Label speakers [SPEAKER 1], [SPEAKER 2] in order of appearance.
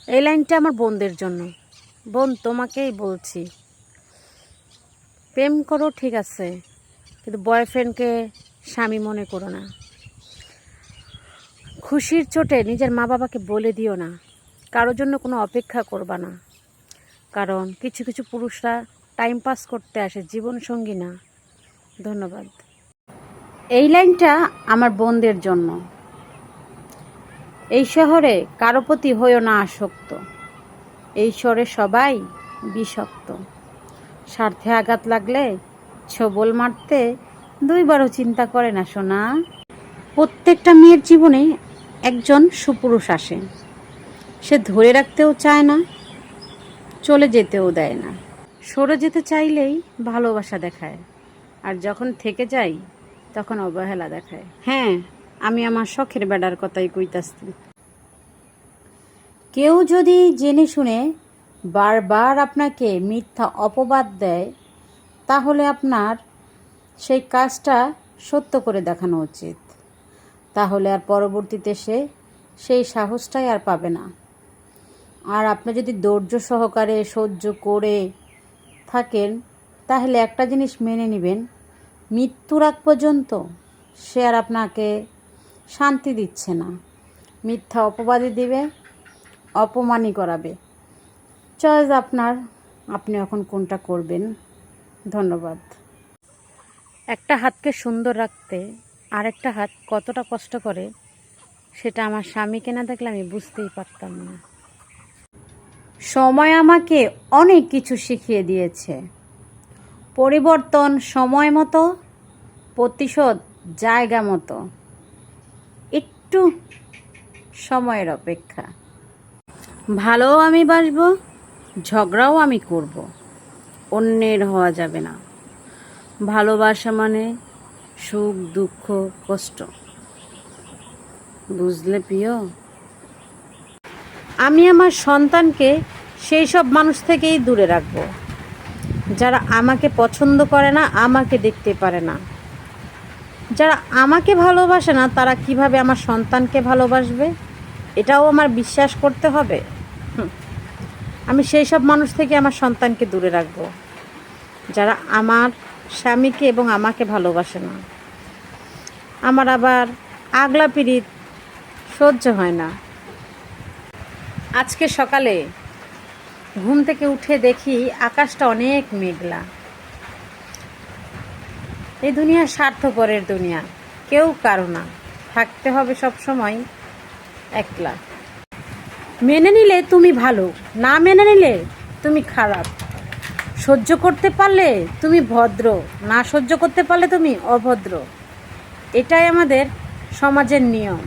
[SPEAKER 1] এই লাইনটা আমার বোনদের জন্য। বোন, তোমাকেই বলছি, প্রেম করো ঠিক আছে, কিন্তু বয়ফ্রেন্ডকে স্বামী মনে করো না। খুশির চোটে নিজের মা বাবাকে বলে দিও না। কারোর জন্য কোনো অপেক্ষা করবা না, কারণ কিছু কিছু পুরুষরা টাইম পাস করতে আসে, জীবন সঙ্গী না। ধন্যবাদ। এই লাইনটা আমার বোনদের জন্য। এই শহরে কারো প্রতি হইও না আসক্ত। এই শহরে সবাই বিষাক্ত। স্বার্থে আঘাত লাগলে ছবল মারতে দুইবারও চিন্তা করে না সোনা। প্রত্যেকটা মেয়ের জীবনে একজন সুপুরুষ আসে। সে ধরে রাখতেও চায় না, চলে যেতেও দেয় না। সরে যেতে চাইলেই ভালোবাসা দেখায়, আর যখন থেকে যাই তখন অবহেলা দেখায়। হ্যাঁ, আমি আমার শখের বেড়ার কথাই কইতাছি। কেউ যদি জেনে শুনে বারবার আপনাকে মিথ্যা অপবাদ দেয়, তাহলে আপনার সেই কাজটা সত্য করে দেখানো উচিত। তাহলে আর পরবর্তীতে সেই সাহসটাই আর পাবে না। আর আপনি যদি ধৈর্য সহকারে সহ্য করে থাকেন, তাহলে একটা জিনিস মেনে নেবেন, মৃত্যুর আগ পর্যন্ত সে আর আপনাকে শান্তি দিচ্ছে না। মিথ্যা অপবাদই দিবে, অপমানই করাবে। চয়েস আপনার, আপনি এখন কোনটা করবেন। ধন্যবাদ। একটা হাতকে সুন্দর রাখতে আরেকটা হাত কতটা কষ্ট করে, সেটা আমার স্বামীকে না দেখলে আমি বুঝতেই পারতাম না। সময় আমাকে অনেক কিছু শিখিয়ে দিয়েছে। পরিবর্তন সময় মতো, প্রতিশোধ জায়গা মতো। একটু সময়ের অপেক্ষা। ভালোও আমি বাসবো, ঝগড়াও আমি করব। অন্যের হওয়া যাবে না। ভালোবাসা মানে সুখ দুঃখ কষ্ট, বুঝলে প্রিয়? আমি আমার সন্তানকে সেই সব মানুষ থেকেই দূরে রাখবো যারা আমাকে পছন্দ করে না, আমাকে দেখতে পারে না। যারা আমাকে ভালোবাসে না, তারা কিভাবে আমার সন্তানকে ভালোবাসবে, এটাও আমার বিশ্বাস করতে হবে। আমি সেই সব মানুষ থেকে আমার সন্তানকে দূরে রাখবো যারা আমার স্বামীকে এবং আমাকে ভালোবাসে না। আমার আবার আগলা পিরিত সহ্য হয় না। আজকে সকালে ঘুম থেকে উঠে দেখি আকাশটা অনেক মেঘলা। এই দুনিয়া স্বার্থপরের দুনিয়া, কেউ কারো না। থাকতে হবে সব সময় একলা। মেনে নিলে তুমি ভালো, না মেনে নিলে তুমি খারাপ। সহ্য করতে পারলে তুমি ভদ্র, না সহ্য করতে পারলে তুমি অভদ্র। এটাই আমাদের সমাজের নিয়ম।